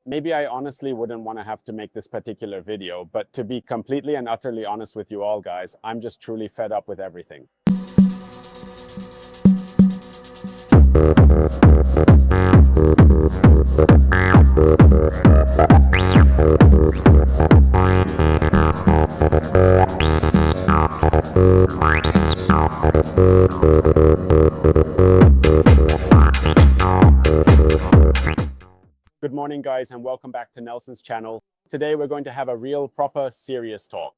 Maybe I honestly wouldn't want to have to make this particular video, but to be completely and utterly honest with you all guys, I'm just truly fed up with everything. Good morning guys and welcome back to Nelson's channel. Today we're going to have a real proper serious talk.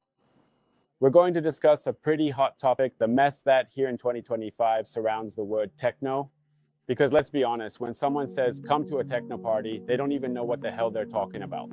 We're going to discuss a pretty hot topic, the mess that here in 2025 surrounds the word techno. Because let's be honest, when someone says come to a techno party, they don't even know what the hell they're talking about.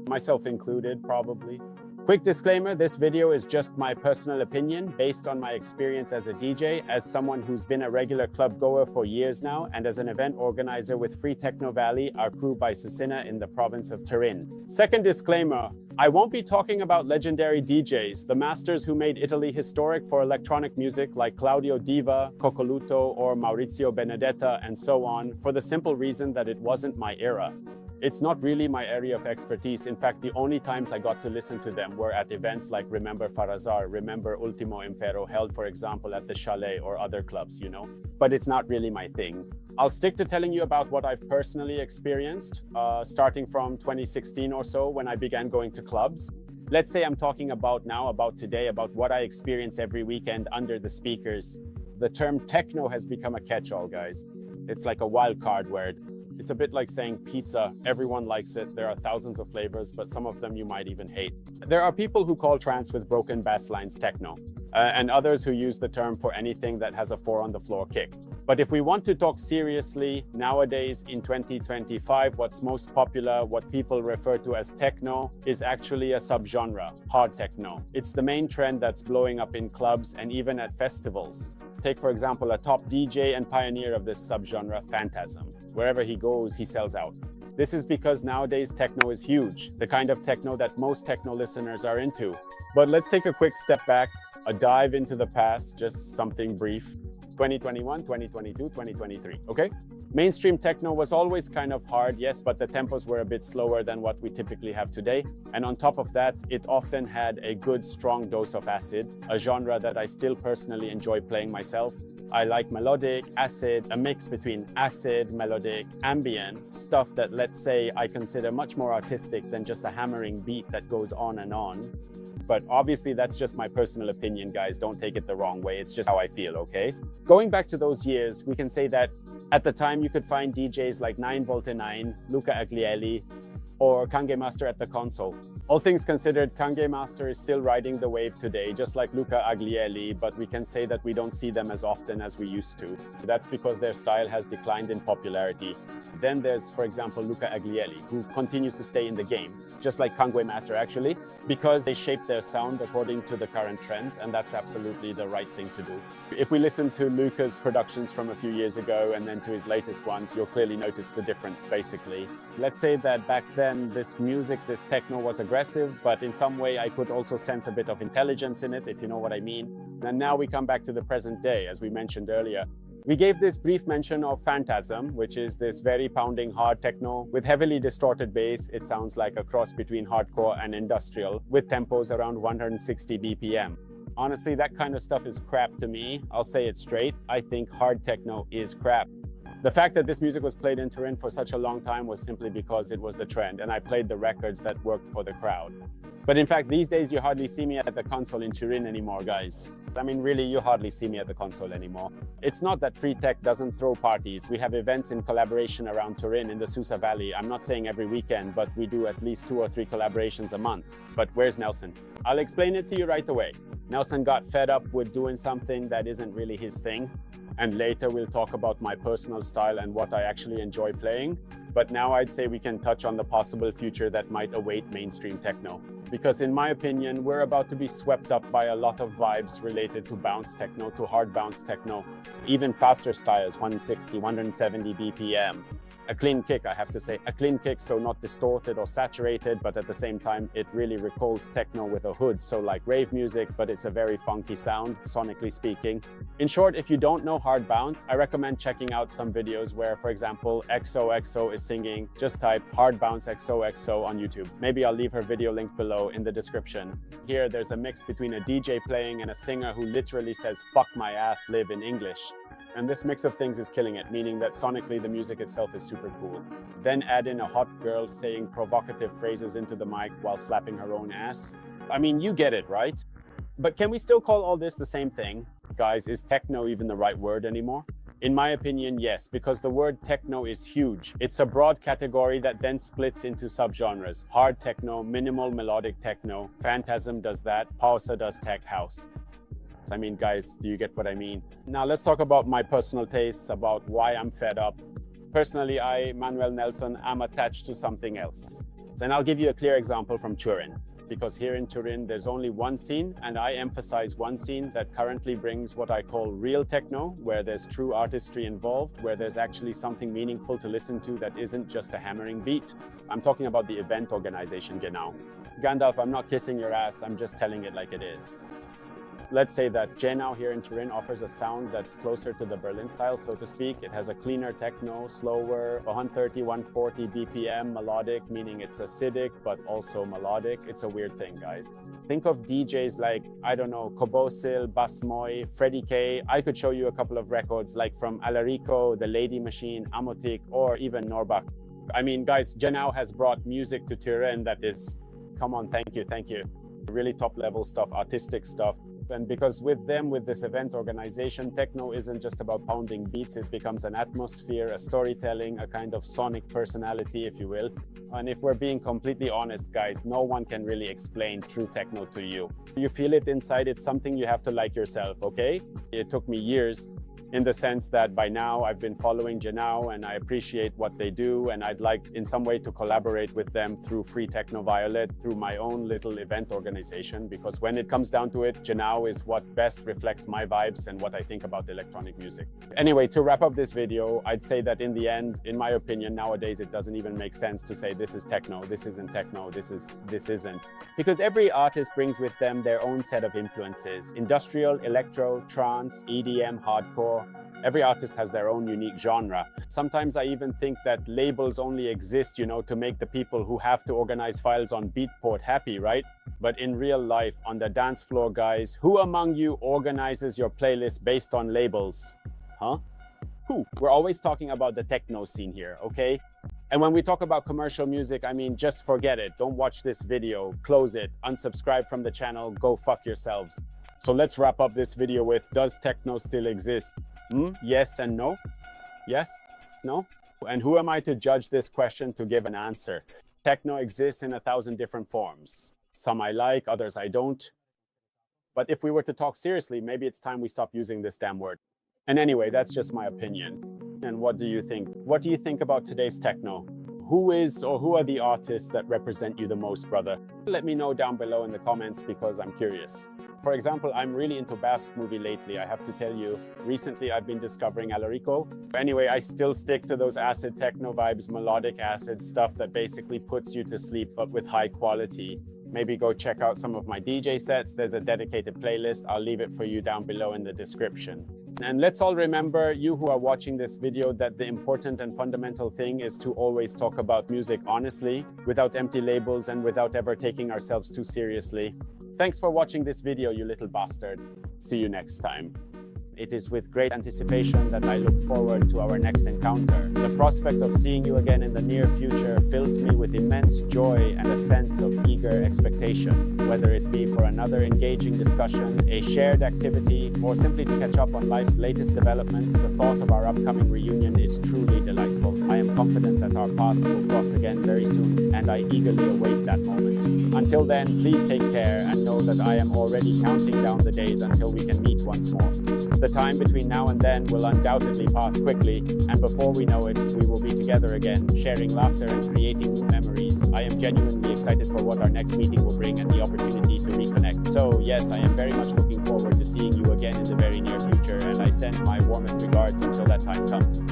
Myself included, probably. Quick disclaimer, this video is just my personal opinion based on my experience as a DJ, as someone who's been a regular club goer for years now, and as an event organizer with Free Techno Valley, our crew by Susina in the province of Turin. Second disclaimer, I won't be talking about legendary DJs, the masters who made Italy historic for electronic music like Claudio Diva, Coccoluto, or Maurizio Benedetta, and so on, for the simple reason that it wasn't my era. It's not really my area of expertise. In fact, the only times I got to listen to them were at events like Remember Farazar, Remember Ultimo Impero, held for example at the Chalet or other clubs, you know. But it's not really my thing. I'll stick to telling you about what I've personally experienced, starting from 2016 or so when I began going to clubs. Let's say I'm talking about today, about what I experience every weekend under the speakers. The term techno has become a catch-all, guys. It's like a wild card word. It's a bit like saying pizza. Everyone likes it. There are thousands of flavors, but some of them you might even hate. There are people who call trance with broken bass lines techno, and others who use the term for anything that has a 4-on-the-floor kick. But if we want to talk seriously, nowadays in 2025, what's most popular, what people refer to as techno, is actually a subgenre, hard techno. It's the main trend that's blowing up in clubs and even at festivals. Take, for example, a top DJ and pioneer of this subgenre, Phantasm. Wherever he goes, he sells out. This is because nowadays techno is huge, the kind of techno that most techno listeners are into. But let's take a quick step back, a dive into the past, just something brief. 2021, 2022, 2023, okay? Mainstream techno was always kind of hard, yes, but the tempos were a bit slower than what we typically have today. And on top of that, it often had a good, strong dose of acid, a genre that I still personally enjoy playing myself. I like melodic, acid, a mix between acid, melodic, ambient, stuff that, let's say, I consider much more artistic than just a hammering beat that goes on and on. But obviously that's just my personal opinion, guys. Don't take it the wrong way. It's just how I feel, okay? Going back to those years, we can say that at the time you could find DJs like 9Volt9, Luca Aglielli, or Kange Master at the console. All things considered, Kange Master is still riding the wave today, just like Luca Aglielli, but we can say that we don't see them as often as we used to. That's because their style has declined in popularity. Then there's, for example, Luca Aglielli, who continues to stay in the game, just like Kange Master actually, because they shape their sound according to the current trends, and that's absolutely the right thing to do. If we listen to Luca's productions from a few years ago and then to his latest ones, you'll clearly notice the difference, basically. Let's say that back then, this music, this techno was aggressive, but in some way I could also sense a bit of intelligence in it, if you know what I mean. And now we come back to the present day, as we mentioned earlier. We gave this brief mention of Phantasm, which is this very pounding hard techno with heavily distorted bass. It sounds like a cross between hardcore and industrial, with tempos around 160 BPM. Honestly, that kind of stuff is crap to me. I'll say it straight. I think hard techno is crap. The fact that this music was played in Turin for such a long time was simply because it was the trend, and I played the records that worked for the crowd. But in fact, these days you hardly see me at the console in Turin anymore, guys. I mean, really, you hardly see me at the console anymore. It's not that Free Tech doesn't throw parties. We have events in collaboration around Turin in the Susa Valley. I'm not saying every weekend, but we do at least 2 or 3 collaborations a month. But where's Nelson? I'll explain it to you right away. Nelson got fed up with doing something that isn't really his thing. And later we'll talk about my personal style and what I actually enjoy playing. But now I'd say we can touch on the possible future that might await mainstream techno. Because in my opinion, we're about to be swept up by a lot of vibes related to bounce techno, to hard bounce techno, even faster styles, 160, 170 BPM. A clean kick, I have to say. A clean kick, so not distorted or saturated, but at the same time, it really recalls techno with a hood. So like rave music, but it's a very funky sound, sonically speaking. In short, if you don't know hard bounce, I recommend checking out some videos where, for example, XOXO is singing. Just type hard bounce XOXO on YouTube. Maybe I'll leave her video link below in the description. Here, there's a mix between a DJ playing and a singer who literally says, "Fuck my ass, live" in English. And this mix of things is killing it, meaning that sonically the music itself is super cool. Then add in a hot girl saying provocative phrases into the mic while slapping her own ass. I mean, you get it, right? But can we still call all this the same thing? Guys, is techno even the right word anymore? In my opinion, yes, because the word techno is huge. It's a broad category that then splits into subgenres. Hard techno, minimal melodic techno, Phantasm does that, Pausa does tech house. I mean, guys, do you get what I mean? Now let's talk about my personal tastes, about why I'm fed up. Personally, I, Manuel Nelson, am attached to something else. And I'll give you a clear example from Turin. Because here in Turin, there's only one scene, and I emphasize one scene that currently brings what I call real techno, where there's true artistry involved, where there's actually something meaningful to listen to that isn't just a hammering beat. I'm talking about the event organization, genau. Gandalf, I'm not kissing your ass, I'm just telling it like it is. Let's say that Genau here in Turin offers a sound that's closer to the Berlin style, so to speak. It has a cleaner techno, slower, 130, 140 BPM, melodic, meaning it's acidic, but also melodic. It's a weird thing, guys. Think of DJs like, I don't know, Kobosil, Basmoy, Freddie K. I could show you a couple of records like from Alarico, The Lady Machine, Amotic, or even Norbach. I mean, guys, Genau has brought music to Turin that is, come on, thank you. Really top level stuff, artistic stuff. And because with them, with this event organization, techno isn't just about pounding beats, it becomes an atmosphere, a storytelling, a kind of sonic personality, if you will. And if we're being completely honest, guys, no one can really explain true techno to you. You feel it inside, it's something you have to like yourself, okay? It took me years, in the sense that by now I've been following Genau and I appreciate what they do, and I'd like in some way to collaborate with them through Free Techno Violet, through my own little event organization, because when it comes down to it, Genau is what best reflects my vibes and what I think about electronic music. Anyway, to wrap up this video, I'd say that in the end, in my opinion, nowadays it doesn't even make sense to say this is techno, this isn't techno, this isn't. Because every artist brings with them their own set of influences: industrial, electro, trance, EDM, hardcore. Every artist has their own unique genre. Sometimes I even think that labels only exist, you know, to make the people who have to organize files on Beatport happy, right? But in real life, on the dance floor, guys, who among you organizes your playlist based on labels? Huh? Who? We're always talking about the techno scene here, okay? And when we talk about commercial music, I mean, just forget it. Don't watch this video, close it, unsubscribe from the channel, go fuck yourselves. So let's wrap up this video with, does techno still exist? Yes and no? Yes? No? And who am I to judge this question, to give an answer? Techno exists in 1,000 different forms. Some I like, others I don't. But if we were to talk seriously, maybe it's time we stop using this damn word. And anyway, that's just my opinion. And what do you think? What do you think about today's techno? Who is or who are the artists that represent you the most, brother? Let me know down below in the comments because I'm curious. For example, I'm really into BASFUL lately, I have to tell you. Recently, I've been discovering Alarico. Anyway, I still stick to those acid techno vibes, melodic acid stuff that basically puts you to sleep, but with high quality. Maybe go check out some of my DJ sets. There's a dedicated playlist. I'll leave it for you down below in the description. And let's all remember, you who are watching this video, that the important and fundamental thing is to always talk about music honestly, without empty labels and without ever taking ourselves too seriously. Thanks for watching this video, you little bastard. See you next time. It is with great anticipation that I look forward to our next encounter. The prospect of seeing you again in the near future fills me with immense joy and a sense of eager expectation. Whether it be for another engaging discussion, a shared activity, or simply to catch up on life's latest developments, the thought of our upcoming reunion is truly delightful. I am confident that our paths will cross again very soon, and I eagerly await that moment. Until then, please take care and know that I am already counting down the days until we can meet once more. The time between now and then will undoubtedly pass quickly, and before we know it, we will be together again, sharing laughter and creating new memories. I am genuinely excited for what our next meeting will bring and the opportunity to reconnect. So yes, I am very much looking forward to seeing you again in the very near future, and I send my warmest regards until that time comes.